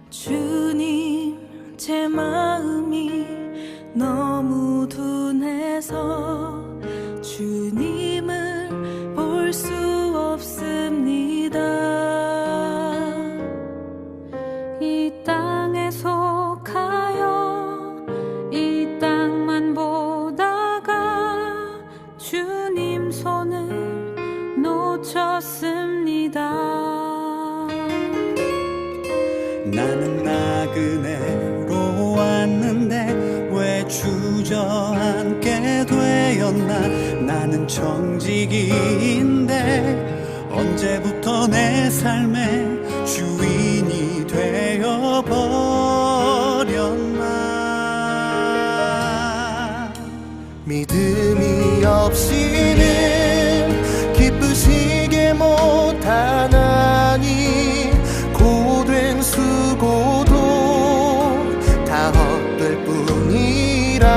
주님, 제 마음이 너무 둔해서 주님을 볼 수 없습니다. 이 땅에 속하여 이 땅만 보다가 주님 손을 놓쳤습니다. 나는 나그네로 왔는데 왜 주저앉게 되었나. 나는 청지기인데 언제부터 내 삶의 주인이 되어버렸나. 믿음이 없이는 기쁘시게 못하나니 고된 수고도 다 헛될 뿐이라.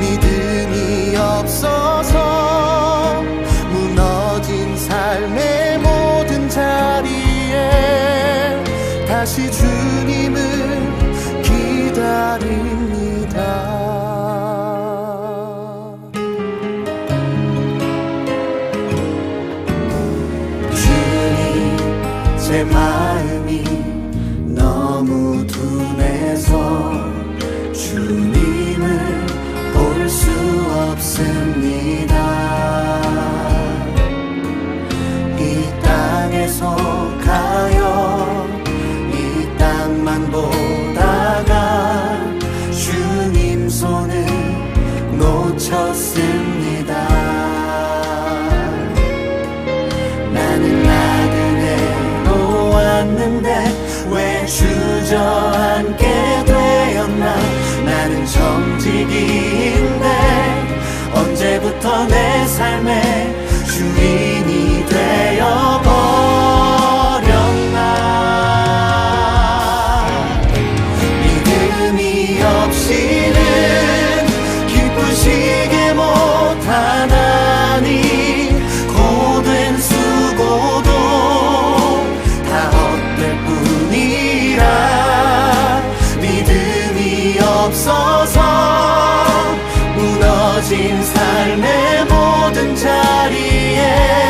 믿음이 없어서 무너진 삶의 모든 자리에 다시 주님을 기다립니다. 제 마음이 너무 둔해서 주님을 볼 수 없습니다. 이 땅에 속하여 이 땅만 보다가 주님 손을 놓쳤습니다. 나는 왔는데 왜 주저앉게 되었나. 나는 청지기인데 언제부터 내 삶의 주인이 되어버렸나. 믿음이 없이는 기쁘시게 못하나니 고된 수고도 믿음이 없어서 무너진 삶의 모든 자리에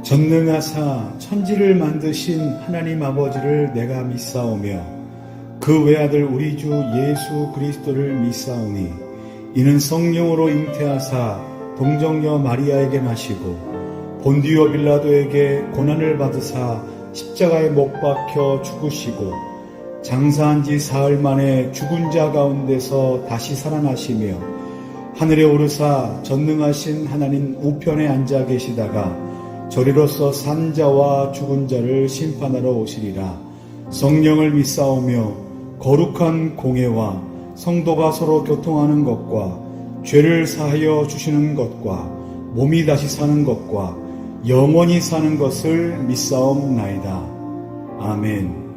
전능하사 천지를 만드신 하나님 아버지를 내가 믿사오며 그 외아들 우리 주 예수 그리스도를 믿사오니 이는 성령으로 잉태하사 동정녀 마리아에게 나시고 본디오 빌라도에게 고난을 받으사 십자가에 못 박혀 죽으시고 장사한 지 사흘 만에 죽은 자 가운데서 다시 살아나시며 하늘에 오르사 전능하신 하나님 우편에 앉아 계시다가 저리로서 산 자와 죽은 자를 심판하러 오시리라. 성령을 믿사오며 거룩한 공회와 성도가 서로 교통하는 것과 죄를 사하여 주시는 것과 몸이 다시 사는 것과 영원히 사는 것을 믿사옵나이다. 아멘.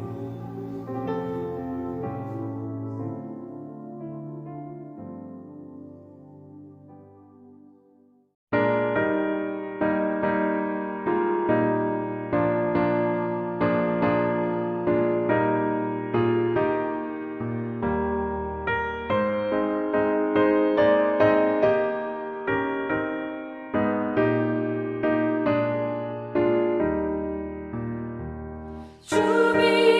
주비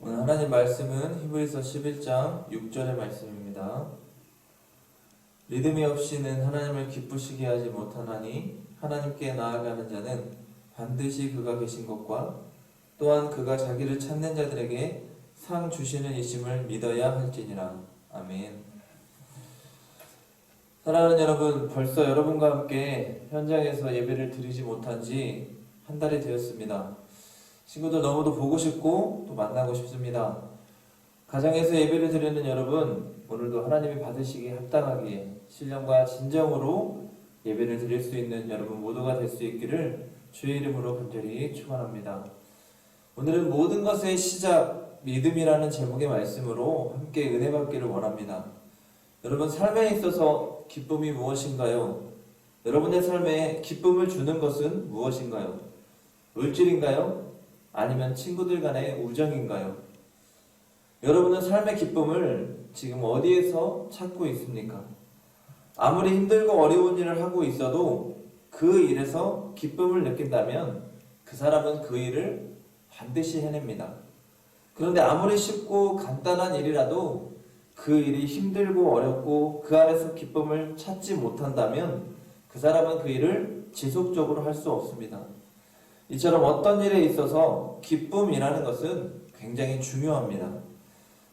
오늘 하나님 말씀은 히브리서 11장 6절의 말씀입니다. 믿음이 없이는 하나님을 기쁘시게 하지 못하나니 하나님께 나아가는 자는 반드시 그가 계신 것과 또한 그가 자기를 찾는 자들에게 상 주시는 이심을 믿어야 할지니라. 아멘. 사랑하는 여러분, 벌써 여러분과 함께 현장에서 예배를 드리지 못한 지 한 달이 되었습니다. 친구들 너무도 보고 싶고 또 만나고 싶습니다. 가정에서 예배를 드리는 여러분, 오늘도 하나님이 받으시기에 합당하기에 신령과 진정으로 예배를 드릴 수 있는 여러분 모두가 될 수 있기를 주의 이름으로 간절히 축원합니다. 오늘은 모든 것의 시작, 믿음이라는 제목의 말씀으로 함께 은혜 받기를 원합니다. 여러분, 삶에 있어서 기쁨이 무엇인가요? 여러분의 삶에 기쁨을 주는 것은 무엇인가요? 물질인가요? 아니면 친구들 간의 우정인가요? 여러분은 삶의 기쁨을 지금 어디에서 찾고 있습니까? 아무리 힘들고 어려운 일을 하고 있어도 그 일에서 기쁨을 느낀다면 그 사람은 그 일을 반드시 해냅니다. 그런데 아무리 쉽고 간단한 일이라도 그 일이 힘들고 어렵고 그 안에서 기쁨을 찾지 못한다면 그 사람은 그 일을 지속적으로 할 수 없습니다. 이처럼 어떤 일에 있어서 기쁨이라는 것은 굉장히 중요합니다.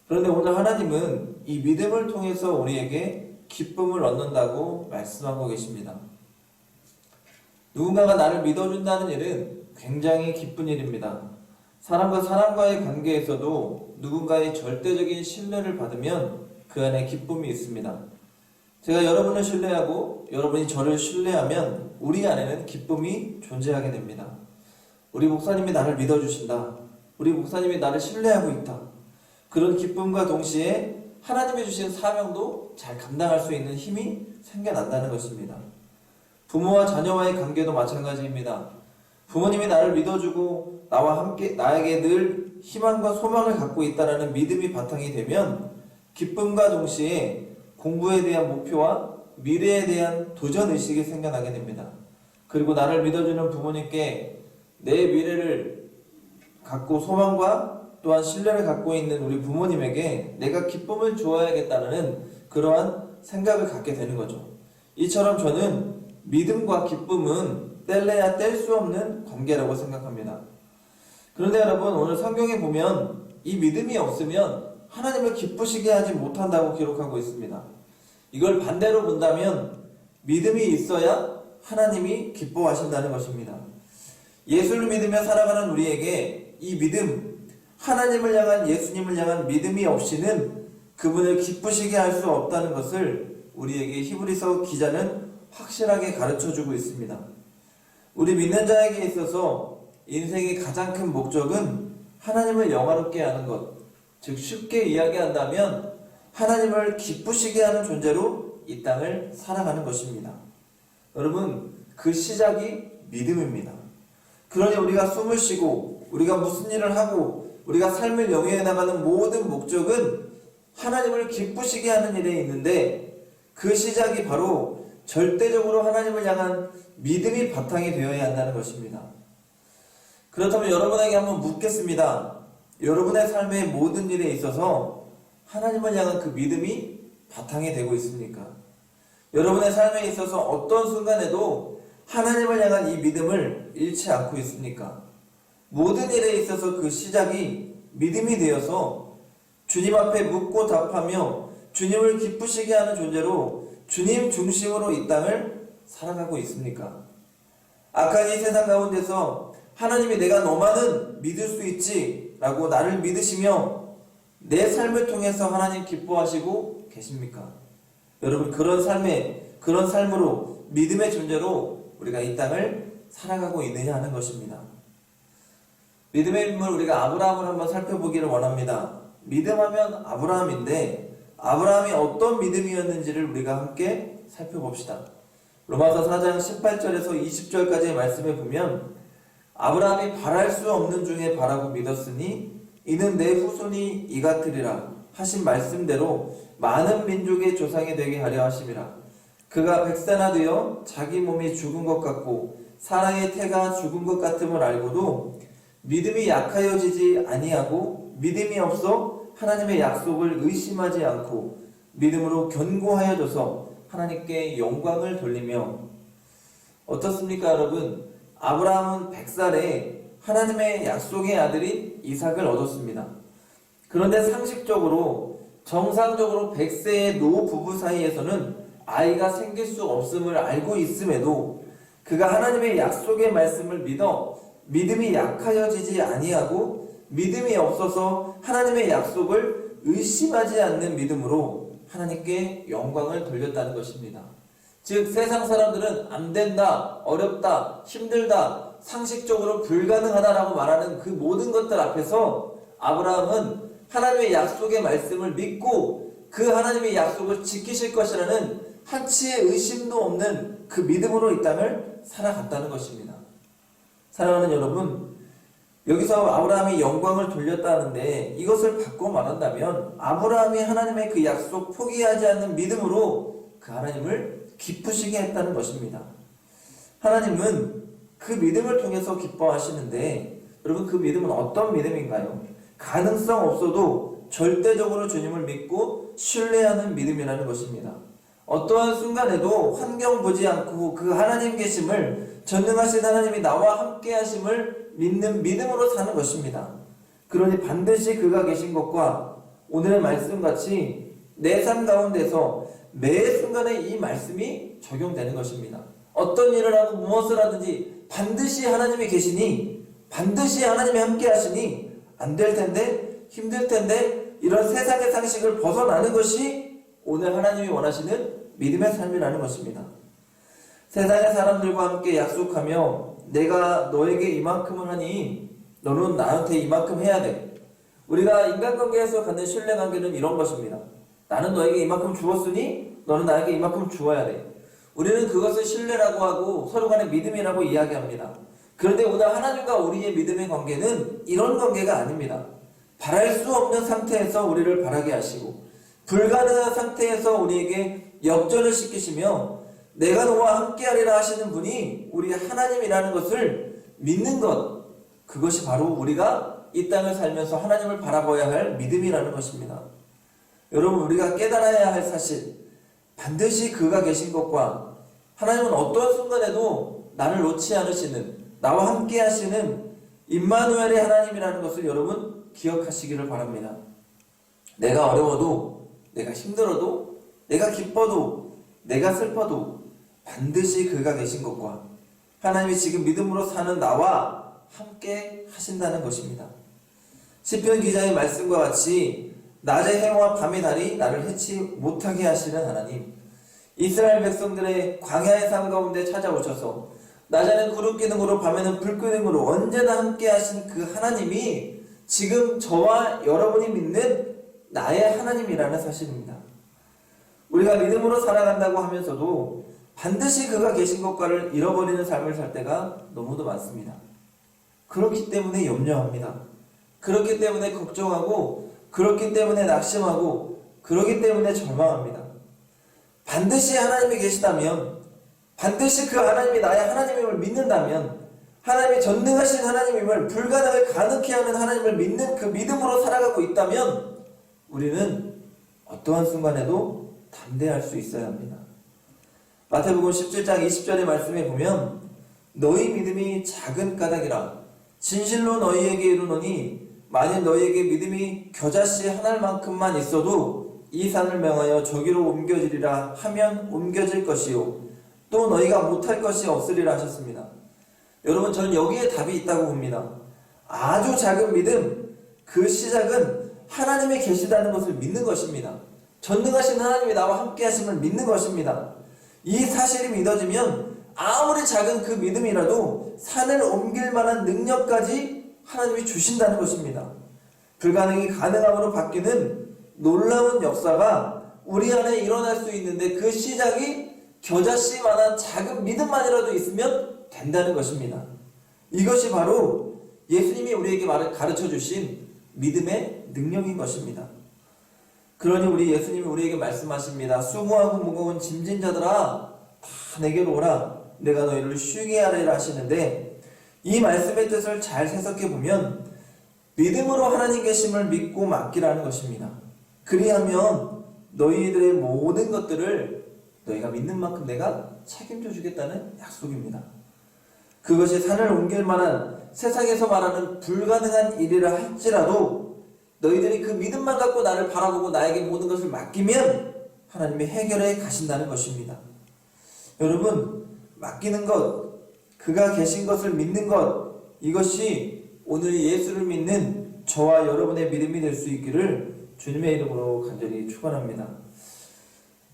그런데 오늘 하나님은 이 믿음을 통해서 우리에게 기쁨을 얻는다고 말씀하고 계십니다. 누군가가 나를 믿어준다는 일은 굉장히 기쁜 일입니다. 사람과 사람과의 관계에서도 누군가의 절대적인 신뢰를 받으면 그 안에 기쁨이 있습니다. 제가 여러분을 신뢰하고 여러분이 저를 신뢰하면 우리 안에는 기쁨이 존재하게 됩니다. 우리 목사님이 나를 믿어주신다. 우리 목사님이 나를 신뢰하고 있다. 그런 기쁨과 동시에 하나님이 주신 사명도 잘 감당할 수 있는 힘이 생겨난다는 것입니다. 부모와 자녀와의 관계도 마찬가지입니다. 부모님이 나를 믿어주고 나와 함께 나에게 늘 희망과 소망을 갖고 있다는 믿음이 바탕이 되면 기쁨과 동시에 공부에 대한 목표와 미래에 대한 도전의식이 생겨나게 됩니다. 그리고 나를 믿어주는 부모님께 내 미래를 갖고 소망과 또한 신뢰를 갖고 있는 우리 부모님에게 내가 기쁨을 주어야겠다는 그러한 생각을 갖게 되는 거죠. 이처럼 저는 믿음과 기쁨은 뗄래야 뗄 수 없는 관계라고 생각합니다. 그런데 여러분, 오늘 성경에 보면 이 믿음이 없으면 하나님을 기쁘시게 하지 못한다고 기록하고 있습니다. 이걸 반대로 본다면 믿음이 있어야 하나님이 기뻐하신다는 것입니다. 예수를 믿으며 살아가는 우리에게 이 믿음, 하나님을 향한, 예수님을 향한 믿음이 없이는 그분을 기쁘시게 할 수 없다는 것을 우리에게 히브리서 기자는 확실하게 가르쳐주고 있습니다. 우리 믿는 자에게 있어서 인생의 가장 큰 목적은 하나님을 영화롭게 하는 것, 즉 쉽게 이야기한다면 하나님을 기쁘시게 하는 존재로 이 땅을 살아가는 것입니다. 여러분, 그 시작이 믿음입니다. 그러니 우리가 숨을 쉬고 우리가 무슨 일을 하고 우리가 삶을 영위해 나가는 모든 목적은 하나님을 기쁘시게 하는 일에 있는데 그 시작이 바로 절대적으로 하나님을 향한 믿음이 바탕이 되어야 한다는 것입니다. 그렇다면 여러분에게 한번 묻겠습니다. 여러분의 삶의 모든 일에 있어서 하나님을 향한 그 믿음이 바탕이 되고 있습니까? 여러분의 삶에 있어서 어떤 순간에도 하나님을 향한 이 믿음을 잃지 않고 있습니까? 모든 일에 있어서 그 시작이 믿음이 되어서 주님 앞에 묻고 답하며 주님을 기쁘시게 하는 존재로 주님 중심으로 이 땅을 살아가고 있습니까? 악한 이 세상 가운데서 하나님이 내가 너만은 믿을 수 있지 라고 나를 믿으시며 내 삶을 통해서 하나님 기뻐하시고 계십니까? 여러분, 그런 삶으로 믿음의 존재로 우리가 이 땅을 살아가고 있느냐 하는 것입니다. 믿음의 인물 우리가 아브라함을 한번 살펴보기를 원합니다. 믿음하면 아브라함인데 아브라함이 어떤 믿음이었는지를 우리가 함께 살펴봅시다. 로마서 4장 18절에서 20절까지의 말씀에 보면 아브라함이 바랄 수 없는 중에 바라고 믿었으니 이는 내 후손이 이 같으리라 하신 말씀대로 많은 민족의 조상이 되게 하려 하심이라. 그가 백세나 되어 자기 몸이 죽은 것 같고 사랑의 태가 죽은 것 같음을 알고도 믿음이 약하여지지 아니하고 믿음이 없어 하나님의 약속을 의심하지 않고 믿음으로 견고하여져서 하나님께 영광을 돌리며, 어떻습니까 여러분? 아브라함은 100살에 하나님의 약속의 아들인 이삭을 얻었습니다. 그런데 상식적으로 정상적으로 100세의 노부부 사이에서는 아이가 생길 수 없음을 알고 있음에도 그가 하나님의 약속의 말씀을 믿어 믿음이 약하여지지 아니하고 믿음이 없어서 하나님의 약속을 의심하지 않는 믿음으로 하나님께 영광을 돌렸다는 것입니다. 즉 세상 사람들은 안 된다, 어렵다, 힘들다, 상식적으로 불가능하다라고 말하는 그 모든 것들 앞에서 아브라함은 하나님의 약속의 말씀을 믿고 그 하나님의 약속을 지키실 것이라는 한치의 의심도 없는 그 믿음으로 이 땅을 살아갔다는 것입니다. 사랑하는 여러분, 여기서 아브라함이 영광을 돌렸다는데 이것을 바꿔 말한다면 아브라함이 하나님의 그 약속 포기하지 않는 믿음으로 그 하나님을 기쁘시게 했다는 것입니다. 하나님은 그 믿음을 통해서 기뻐하시는데 여러분, 그 믿음은 어떤 믿음인가요? 가능성 없어도 절대적으로 주님을 믿고 신뢰하는 믿음이라는 것입니다. 어떠한 순간에도 환경 보지 않고 그 하나님 계심을, 전능하신 하나님이 나와 함께 하심을 믿는 믿음으로 사는 것입니다. 그러니 반드시 그가 계신 것과 오늘의 말씀같이 내 삶 가운데서 매 순간에 이 말씀이 적용되는 것입니다. 어떤 일을 하고 무엇을 하든지 반드시 하나님이 계시니, 반드시 하나님이 함께 하시니 안 될 텐데, 힘들 텐데, 이런 세상의 상식을 벗어나는 것이 오늘 하나님이 원하시는 믿음의 삶이라는 것입니다. 세상의 사람들과 함께 약속하며 내가 너에게 이만큼을 하니 너는 나한테 이만큼 해야 돼. 우리가 인간관계에서 갖는 신뢰관계는 이런 것입니다. 나는 너에게 이만큼 주었으니 너는 나에게 이만큼 주어야 돼. 우리는 그것을 신뢰라고 하고 서로 간의 믿음이라고 이야기합니다. 그런데 오늘 하나님과 우리의 믿음의 관계는 이런 관계가 아닙니다. 바랄 수 없는 상태에서 우리를 바라게 하시고 불가능한 상태에서 우리에게 역전을 시키시며 내가 너와 함께하리라 하시는 분이 우리 하나님이라는 것을 믿는 것, 그것이 바로 우리가 이 땅을 살면서 하나님을 바라봐야 할 믿음이라는 것입니다. 여러분, 우리가 깨달아야 할 사실, 반드시 그가 계신 것과 하나님은 어떤 순간에도 나를 놓지 않으시는, 나와 함께 하시는 임마누엘의 하나님이라는 것을 여러분 기억하시기를 바랍니다. 내가 어려워도, 내가 힘들어도, 내가 기뻐도, 내가 슬퍼도 반드시 그가 계신 것과 하나님이 지금 믿음으로 사는 나와 함께 하신다는 것입니다. 시편 기자의 말씀과 같이 낮의 해와 밤의 달이 나를 해치 못하게 하시는 하나님, 이스라엘 백성들의 광야의 삶 가운데 찾아오셔서 낮에는 구름 기능으로 밤에는 불 기능으로 언제나 함께 하신 그 하나님이 지금 저와 여러분이 믿는 나의 하나님이라는 사실입니다. 우리가 믿음으로 살아간다고 하면서도 반드시 그가 계신 것과를 잃어버리는 삶을 살 때가 너무도 많습니다. 그렇기 때문에 염려합니다. 그렇기 때문에 걱정하고, 그렇기 때문에 낙심하고, 그렇기 때문에 절망합니다. 반드시 하나님이 계시다면, 반드시 그 하나님이 나의 하나님임을 믿는다면, 하나님이 전능하신 하나님임을, 불가능을 가능케 하는 하나님을 믿는 그 믿음으로 살아가고 있다면 우리는 어떠한 순간에도 담대할 수 있어야 합니다. 마태복음 17장 20절의 말씀에 보면 너희 믿음이 작은 까닭이라 진실로 너희에게 이르노니 만일 너희에게 믿음이 겨자씨 한 알만큼만 있어도 이 산을 명하여 저기로 옮겨지리라 하면 옮겨질 것이요 또 너희가 못할 것이 없으리라 하셨습니다. 여러분, 저는 여기에 답이 있다고 봅니다. 아주 작은 믿음, 그 시작은 하나님이 계시다는 것을 믿는 것입니다. 전능하신 하나님이 나와 함께 하심을 믿는 것입니다. 이 사실이 믿어지면 아무리 작은 그 믿음이라도 산을 옮길 만한 능력까지 하나님이 주신다는 것입니다. 불가능이 가능함으로 바뀌는 놀라운 역사가 우리 안에 일어날 수 있는데 그 시작이 겨자씨만한 작은 믿음만이라도 있으면 된다는 것입니다. 이것이 바로 예수님이 우리에게 가르쳐 주신 믿음의 능력인 것입니다. 그러니 우리 예수님이 우리에게 말씀하십니다. 수고하고 무거운 짐진 자들아 다 내게로 오라 내가 너희를 쉬게 하리라 하시는데 이 말씀의 뜻을 잘 해석해 보면 믿음으로 하나님 계심을 믿고 맡기라는 것입니다. 그리하면 너희들의 모든 것들을 너희가 믿는 만큼 내가 책임져 주겠다는 약속입니다. 그것이 산을 옮길 만한 세상에서 말하는 불가능한 일이라 할지라도 너희들이 그 믿음만 갖고 나를 바라보고 나에게 모든 것을 맡기면 하나님이 해결해 가신다는 것입니다. 여러분, 맡기는 것, 그가 계신 것을 믿는 것, 이것이 오늘 예수를 믿는 저와 여러분의 믿음이 될 수 있기를 주님의 이름으로 간절히 축원합니다.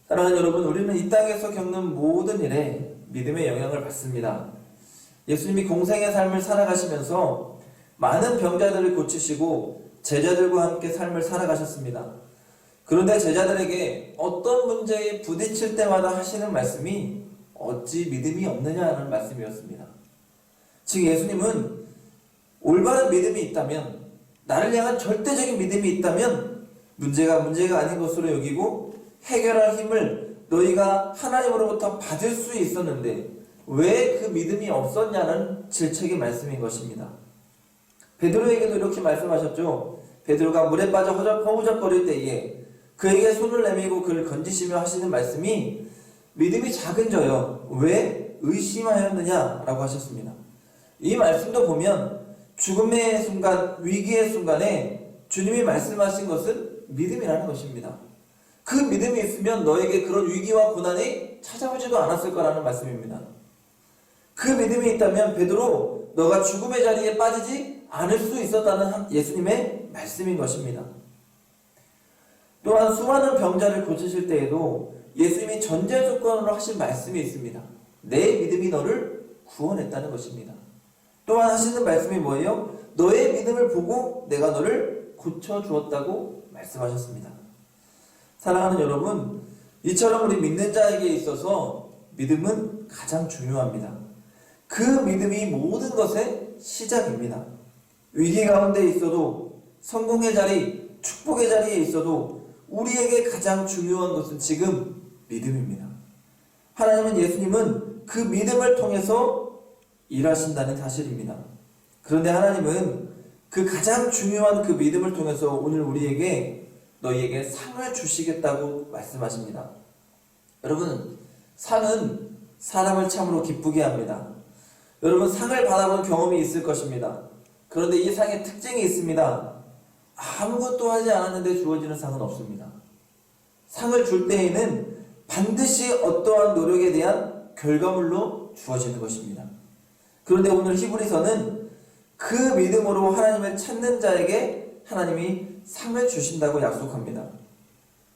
사랑하는 여러분, 우리는 이 땅에서 겪는 모든 일에 믿음의 영향을 받습니다. 예수님이 공생의 삶을 살아가시면서 많은 병자들을 고치시고 제자들과 함께 삶을 살아가셨습니다. 그런데 제자들에게 어떤 문제에 부딪힐 때마다 하시는 말씀이 어찌 믿음이 없느냐는 말씀이었습니다. 즉 예수님은 올바른 믿음이 있다면, 나를 향한 절대적인 믿음이 있다면 문제가 아닌 것으로 여기고 해결할 힘을 너희가 하나님으로부터 받을 수 있었는데 왜 그 믿음이 없었냐는 질책의 말씀인 것입니다. 베드로에게도 이렇게 말씀하셨죠. 베드로가 물에 빠져 허우적거릴 때에 그에게 손을 내밀고 그를 건지시며 하시는 말씀이 믿음이 작은 저여 왜 의심하였느냐라고 하셨습니다. 이 말씀도 보면 죽음의 순간, 위기의 순간에 주님이 말씀하신 것은 믿음이라는 것입니다. 그 믿음이 있으면 너에게 그런 위기와 고난이 찾아오지도 않았을 거라는 말씀입니다. 그 믿음이 있다면 베드로, 너가 죽음의 자리에 빠지지 않을 수 있었다는 예수님의 말씀인 것입니다. 또한 수많은 병자를 고치실 때에도 예수님이 전제 조건으로 하신 말씀이 있습니다. 내 믿음이 너를 구원했다는 것입니다. 또한 하시는 말씀이 뭐예요? 너의 믿음을 보고 내가 너를 고쳐주었다고 말씀하셨습니다. 사랑하는 여러분, 이처럼 우리 믿는 자에게 있어서 믿음은 가장 중요합니다. 그 믿음이 모든 것의 시작입니다. 위기 가운데 있어도, 성공의 자리, 축복의 자리에 있어도 우리에게 가장 중요한 것은 지금 믿음입니다. 하나님은, 예수님은 그 믿음을 통해서 일하신다는 사실입니다. 그런데 하나님은 그 가장 중요한 그 믿음을 통해서 오늘 우리에게, 너희에게 상을 주시겠다고 말씀하십니다. 여러분, 상은 사람을 참으로 기쁘게 합니다. 여러분, 상을 받아본 경험이 있을 것입니다. 그런데 이 상의 특징이 있습니다. 아무것도 하지 않았는데 주어지는 상은 없습니다. 상을 줄 때에는 반드시 어떠한 노력에 대한 결과물로 주어지는 것입니다. 그런데 오늘 히브리서는 그 믿음으로 하나님을 찾는 자에게 하나님이 상을 주신다고 약속합니다.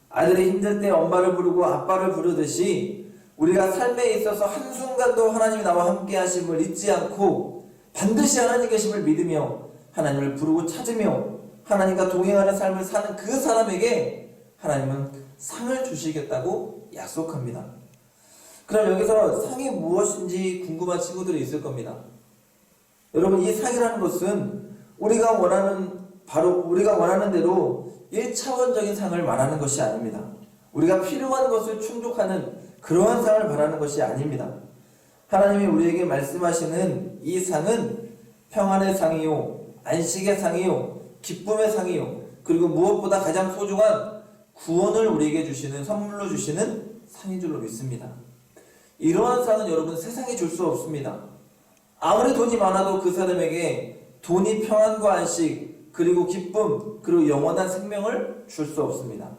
아들이 힘들 때 엄마를 부르고 아빠를 부르듯이 우리가 삶에 있어서 한순간도 하나님이 나와 함께 하심을 잊지 않고 반드시 하나님 계심을 믿으며 하나님을 부르고 찾으며 하나님과 동행하는 삶을 사는 그 사람에게 하나님은 상을 주시겠다고 약속합니다. 그럼 여기서 상이 무엇인지 궁금한 친구들이 있을 겁니다. 여러분, 이 상이라는 것은 우리가 원하는 대로 1차원적인 상을 말하는 것이 아닙니다. 우리가 필요한 것을 충족하는 그러한 상을 말하는 것이 아닙니다. 하나님이 우리에게 말씀하시는 이 상은 평안의 상이요, 안식의 상이요, 기쁨의 상이요, 그리고 무엇보다 가장 소중한 구원을 우리에게 주시는, 선물로 주시는 상인 줄로 믿습니다. 이러한 상은 여러분 세상에 줄 수 없습니다. 아무리 돈이 많아도 그 사람에게 돈이 평안과 안식, 그리고 기쁨, 그리고 영원한 생명을 줄 수 없습니다.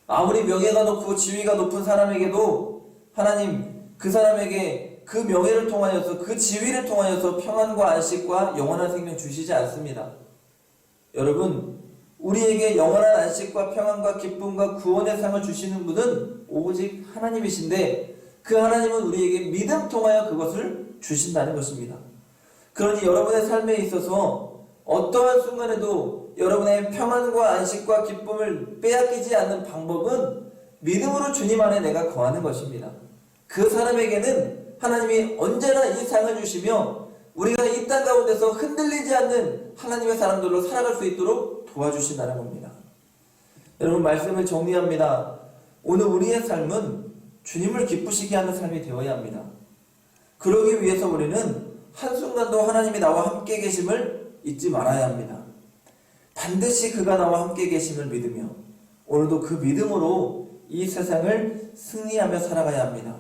아무리 명예가 높고 지위가 높은 사람에게도 하나님 그 사람에게 그 명예를 통하여서, 그 지위를 통하여서 평안과 안식과 영원한 생명 주시지 않습니다. 여러분, 우리에게 영원한 안식과 평안과 기쁨과 구원의 상을 주시는 분은 오직 하나님이신데 그 하나님은 우리에게 믿음 통하여 그것을 주신다는 것입니다. 그러니 여러분의 삶에 있어서 어떠한 순간에도 여러분의 평안과 안식과 기쁨을 빼앗기지 않는 방법은 믿음으로 주님 안에 내가 거하는 것입니다. 그 사람에게는 하나님이 언제나 이 상을 주시며 우리가 이 땅 가운데서 흔들리지 않는 하나님의 사람들로 살아갈 수 있도록 도와주신다는 겁니다. 여러분, 말씀을 정리합니다. 오늘 우리의 삶은 주님을 기쁘시게 하는 삶이 되어야 합니다. 그러기 위해서 우리는 한순간도 하나님이 나와 함께 계심을 잊지 말아야 합니다. 반드시 그가 나와 함께 계심을 믿으며 오늘도 그 믿음으로 이 세상을 승리하며 살아가야 합니다.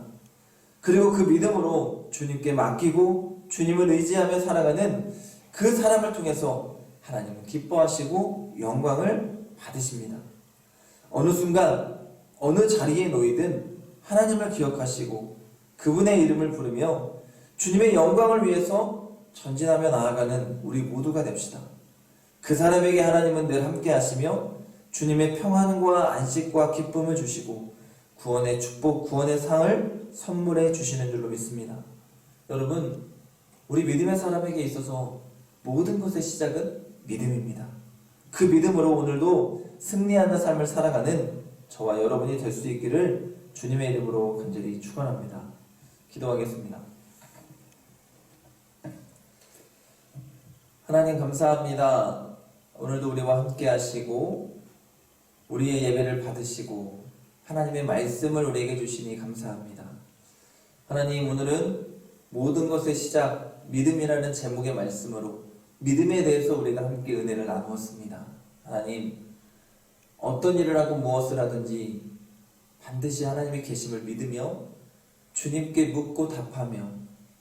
그리고 그 믿음으로 주님께 맡기고 주님을 의지하며 살아가는 그 사람을 통해서 하나님은 기뻐하시고 영광을 받으십니다. 어느 순간 어느 자리에 놓이든 하나님을 기억하시고 그분의 이름을 부르며 주님의 영광을 위해서 전진하며 나아가는 우리 모두가 됩시다. 그 사람에게 하나님은 늘 함께 하시며 주님의 평안과 안식과 기쁨을 주시고 구원의 축복, 구원의 상을 선물해 주시는 줄로 믿습니다. 여러분, 우리 믿음의 사람에게 있어서 모든 것의 시작은 믿음입니다. 그 믿음으로 오늘도 승리하는 삶을 살아가는 저와 여러분이 될 수 있기를 주님의 이름으로 간절히 축원합니다. 기도하겠습니다. 하나님 감사합니다. 오늘도 우리와 함께 하시고 우리의 예배를 받으시고 하나님의 말씀을 우리에게 주시니 감사합니다. 하나님, 오늘은 모든 것의 시작 믿음이라는 제목의 말씀으로 믿음에 대해서 우리가 함께 은혜를 나누었습니다. 하나님, 어떤 일을 하고 무엇을 하든지 반드시 하나님의 계심을 믿으며 주님께 묻고 답하며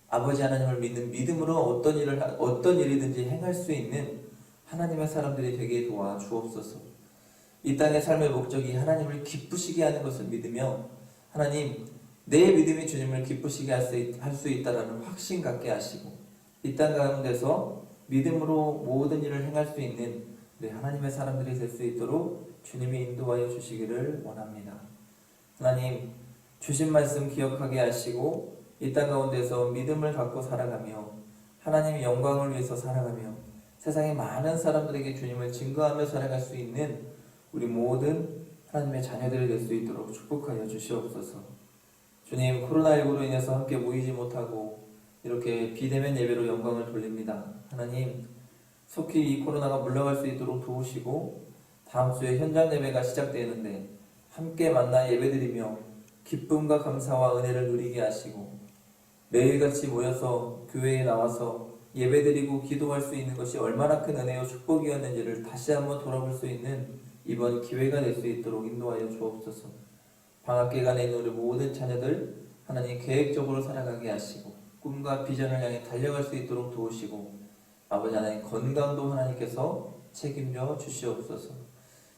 아버지 하나님을 믿는 믿음으로 어떤 일이든지 행할 수 있는 하나님의 사람들이 되게 도와 주옵소서. 이 땅의 삶의 목적이 하나님을 기쁘시게 하는 것을 믿으며 하나님, 내 믿음이 주님을 기쁘시게 할 수 있다라는 확신 갖게 하시고 이 땅 가운데서 믿음으로 모든 일을 행할 수 있는 우리 하나님의 사람들이 될 수 있도록 주님이 인도하여 주시기를 원합니다. 하나님, 주신 말씀 기억하게 하시고 이 땅 가운데서 믿음을 갖고 살아가며 하나님의 영광을 위해서 살아가며 세상의 많은 사람들에게 주님을 증거하며 살아갈 수 있는 우리 모든 하나님의 자녀들이 될 수 있도록 축복하여 주시옵소서. 주님, 코로나19로 인해서 함께 모이지 못하고 이렇게 비대면 예배로 영광을 돌립니다. 하나님, 속히 이 코로나가 물러갈 수 있도록 도우시고 다음 주에 현장 예배가 시작되는데 함께 만나 예배드리며 기쁨과 감사와 은혜를 누리게 하시고 매일같이 모여서 교회에 나와서 예배드리고 기도할 수 있는 것이 얼마나 큰 은혜요 축복이었는지를 다시 한번 돌아볼 수 있는 이번 기회가 될 수 있도록 인도하여 주옵소서. 방학기간에 있는 우리 모든 자녀들 하나님 계획적으로 살아가게 하시고 꿈과 비전을 향해 달려갈 수 있도록 도우시고 아버지 하나님 건강도 하나님께서 책임져 주시옵소서.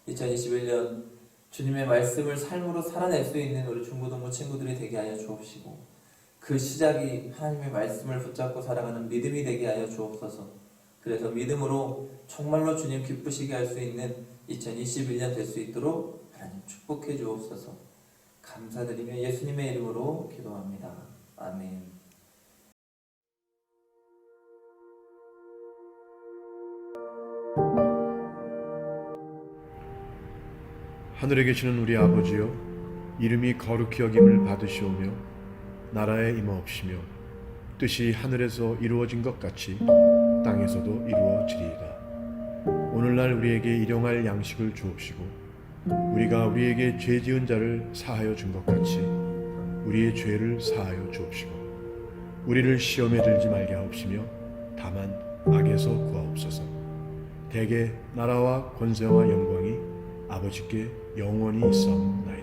2021년 주님의 말씀을 삶으로 살아낼 수 있는 우리 중고등부 친구들이 되게 하여 주옵시고 그 시작이 하나님의 말씀을 붙잡고 살아가는 믿음이 되게 하여 주옵소서. 그래서 믿음으로 정말로 주님 기쁘시게 할 수 있는 2021년 될 수 있도록 하나님 축복해 주옵소서. 감사드리며 예수님의 이름으로 기도합니다. 아멘. 하늘에 계시는 우리 아버지여, 이름이 거룩히 여김을 받으시오며 나라에 임하옵시며 뜻이 하늘에서 이루어진 것 같이 땅에서도 이루어지리이다. 오늘날 우리에게 일용할 양식을 주옵시고 우리가 우리에게 죄 지은 자를 사하여 준 것 같이 우리의 죄를 사하여 주옵시고 우리를 시험에 들지 말게 하옵시며 다만 악에서 구하옵소서. 대개 나라와 권세와 영광이 아버지께 영원히 있사옵나이다.